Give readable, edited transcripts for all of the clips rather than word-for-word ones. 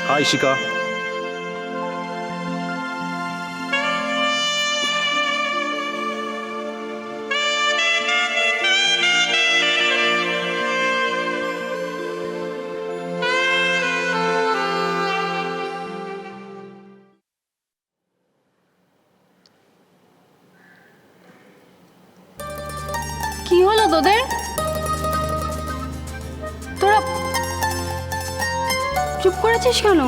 High শিকা। কি হলো তোদের? তোরা চুপ করেছিস কেন?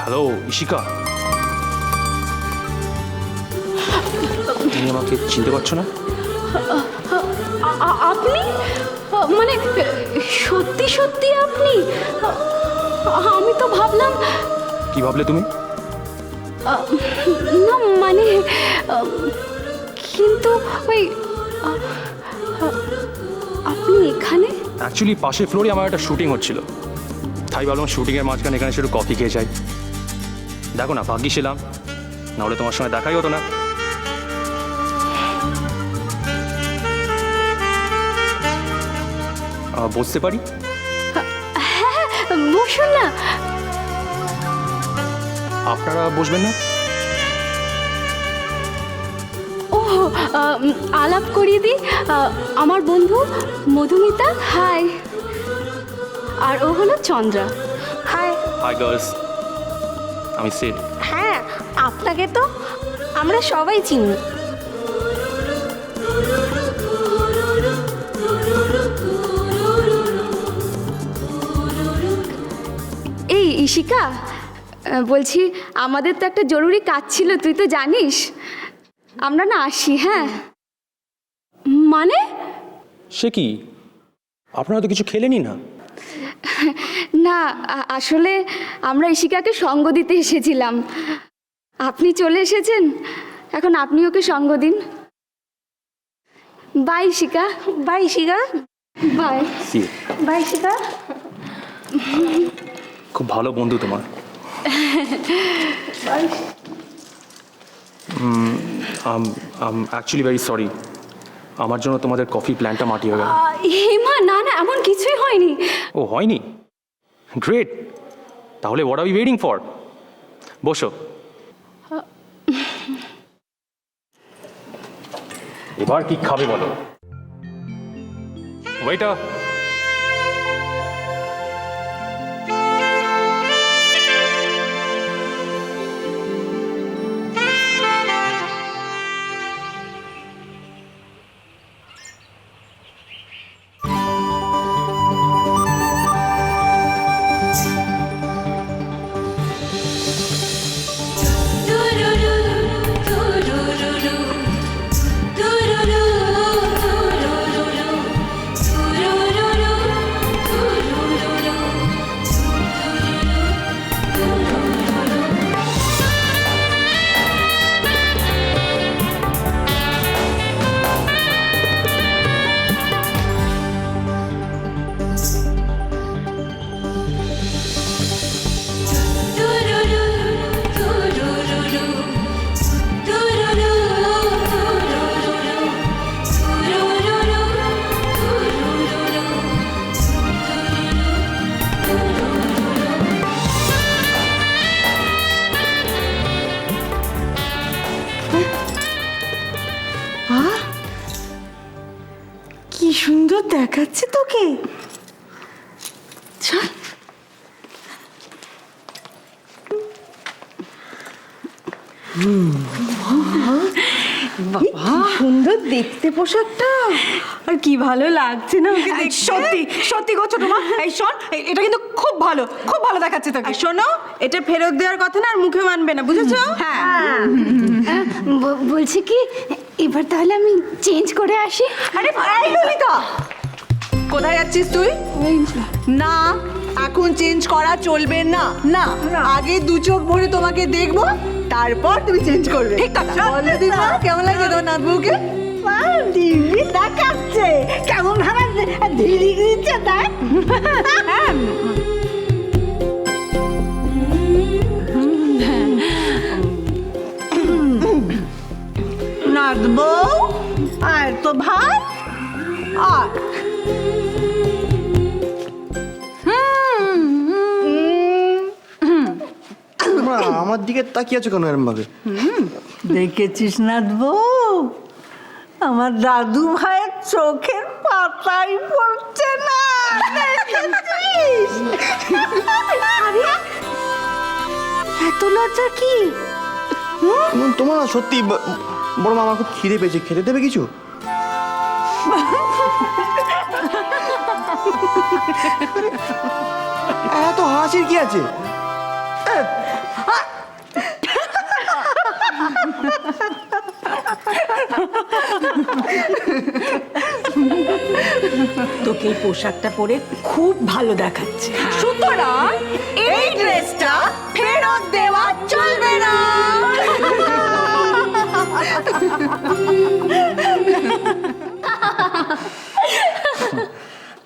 হ্যালো ইশিকা, তুমি আমাকে চিনতে পারছো না? আপনি মানে সত্যি সত্যি আপনি? আমি তো ভাবলাম। কি ভাবলে তুমি? না মানে কিন্তু ওই আপনি এখানে? অ্যাকচুয়ালি পাশের ফ্লোরে আমার একটা শুটিং হচ্ছিল, তাই ভাবলাম শুটিংয়ের মাঝখানে এখানে একটু কফি খেয়ে যাই। দেখো না, ভাগ্যিস এলাম, নাহলে তোমার সঙ্গে দেখাই হতো না। বসতে পারি? হ্যাঁ বসুন না। আপনারা বসবেন না? ও আলাপ করিয়ে দিই, আমার বন্ধু মধুমিতা। হাই। আর ও হলো চন্দ্রা। হাই। হাই গার্লস, আমি সিড। হ্যাঁ, আপনাকে তো আমরা সবাই চিনি। এই ইশিকা, বলছি আমাদের তো একটা জরুরি কাজ ছিল, তুই তো জানিস। আমরা না আসি। হ্যাঁ মানে সে কি, আপনারা তো কিছু খেলেনি না? না, আসলে আমরা ইশিকাকে সঙ্গ দিতে এসেছিলাম। আপনি চলে এসেছেন, এখন আপনি ওকে সঙ্গ দিন। বাই ইশিকা। বাই শিগা। বাই। সি। বাই শিগা। খুব ভালো বন্ধু তোমার। অ্যাকচুয়ালি ভেরি সরি, আমার জন্য তোমাদের কফি প্ল্যানটা মাটি হয়ে গেল। হেমা, না না, এমন কিছুই হয়নি। ও হয়নি? গ্রেট, তাহলে what are we waiting for? বসো। এবার কি খাবে বলো? ওয়েটার। কি সুন্দর দেখাচ্ছে তোকে। চল। বাবা সুন্দর দেখতে পোশাকটা, আর কি ভালো লাগছে না ওকে দেখতে। সত্যি সত্যি গো ছোট মা, এই শোন, এটা কিন্তু খুব ভালো, খুব ভালো দেখাচ্ছে তোকে। আর শোনো, এটা ফেরত দেওয়ার কথা না, আর মুখে মানবে না, বুঝেছো? হ্যাঁ। বলছি কি, এবার তাহলে আমি চেঞ্জ করে আসি। আরে এই ললিতা, কোথায় যাচ্ছিস তুই? না, এখন চেঞ্জ করা চলবে না। না, আগে দু চোখ ভরে তোমাকে দেখবো, তারপর তুমি চেঞ্জ করবে। ঠিক কথা বলো দিদা, কেমন লাগছে তোমার নাতবউকে? দিব্যি দেখাচ্ছে, কেমন ভাবে ধিরি দিচ্ছে তাই। নাচবো আর তো ভাই আর আমার দিকে তাকিয়ে আছো কেন এরম ভাবে? দেখেছিস নাথ বউ, আমার দাদু ভাইয়ের চোখের পাতাই পড়ছে না। দেখেছিস? এত লজ্জা কি? তোমার না সত্যি বড় মা, আমার খুব খিদে পেয়েছে, খেতে দেবে কিছু? এত হাসির কি আছে? তোকে এই পোশাকটা পরে খুব ভালো দেখাচ্ছে। সুতরাং এই ড্রেসটা ফেরত দেওয়া চলবে না।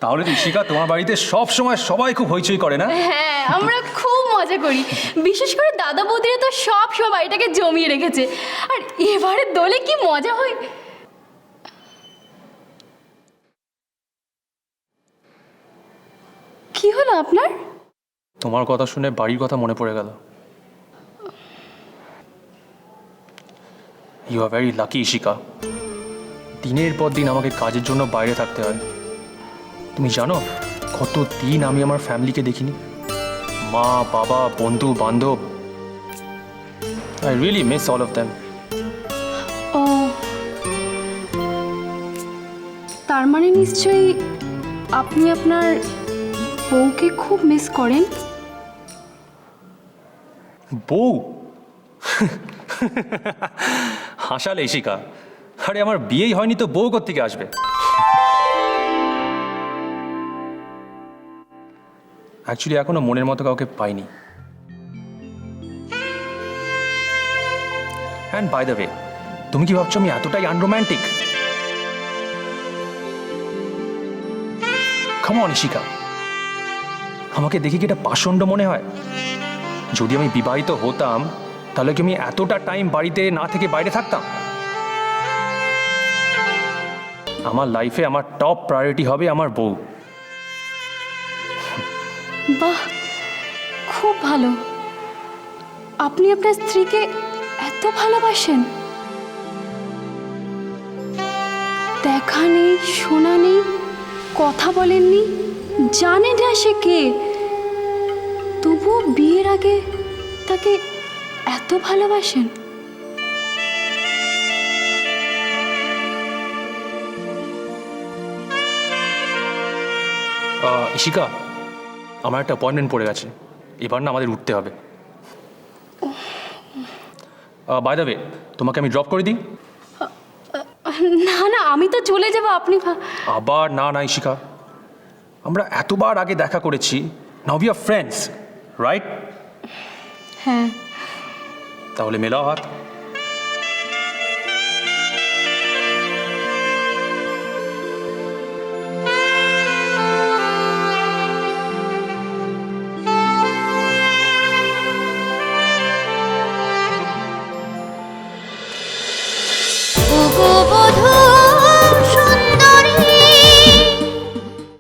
তাহলে তো ইশিকা, তোমার বাড়িতে সব সময় সবাই খুব হইচই করে না? হ্যাঁ, আমরা খুব মজা করি। বিশেষ করে দাদা বৌদিরা তো সব বাড়িটাকে জমিয়ে রেখেছে। আর এবারে দোলে কি মজা হয়। কি হলো আপনার? তোমার কথা শুনে বাড়ির কথা মনে পড়ে গেল। You are very lucky Ishika. দিনের পর দিন আমাকে কাজের জন্য বাইরে থাকতে হয়। তুমি জানো কত দিন আমি আমার ফ্যামিলিকে দেখিনি, মা বাবা বন্ধু বান্ধব। I really miss all of them. ও, তার মানে নিশ্চয়ই আপনি আপনার বউকে খুব মিস করেন। বউ? হাসালে ইশিকা। আরে আমার বিয়েই হয়নি তো বউ কোত্থেকে আসবে? অ্যাকচুয়ালি এখনো মনের মতো কাউকে পাইনি। অ্যান্ড বাই দ্য ওয়ে, তুমি কি ভাবছো আমি এতটাই আনরোম্যান্টিক? কাম অন ইশিকা, আমাকে দেখি কি এটা পাষণ্ড মনে হয়? যদি আমি বিবাহিত হতাম তাহলে কি আমি এতটা টাইম বাড়িতে না থেকে বাইরে থাকতাম? আমার লাইফে আমার টপ প্রায়োরিটি হবে আমার বউ। বাহ, খুব ভালো। আপনি আপনার স্ত্রীকে এত ভালোবাসেন। দেখা নেই, শোনা নেই, কথা বলেননি, জানেন না সে কে, তবুও বিয়ের আগে তাকে এত ভালোবাসেন। ইশিকা, আমার একটা অ্যাপয়েন্টমেন্ট পড়ে গেছে, এবার না আমাদের উঠতে হবে। বাই দ্য ওয়ে, তোমাকে আমি ড্রপ করে দিই? না না, আমি তো চলে যাব। আপনি আবার না না ইশিকা, আমরা এতবার আগে দেখা করেছি, now we are friends, right? হ্যাঁ। তাহলে মেলাও হাত।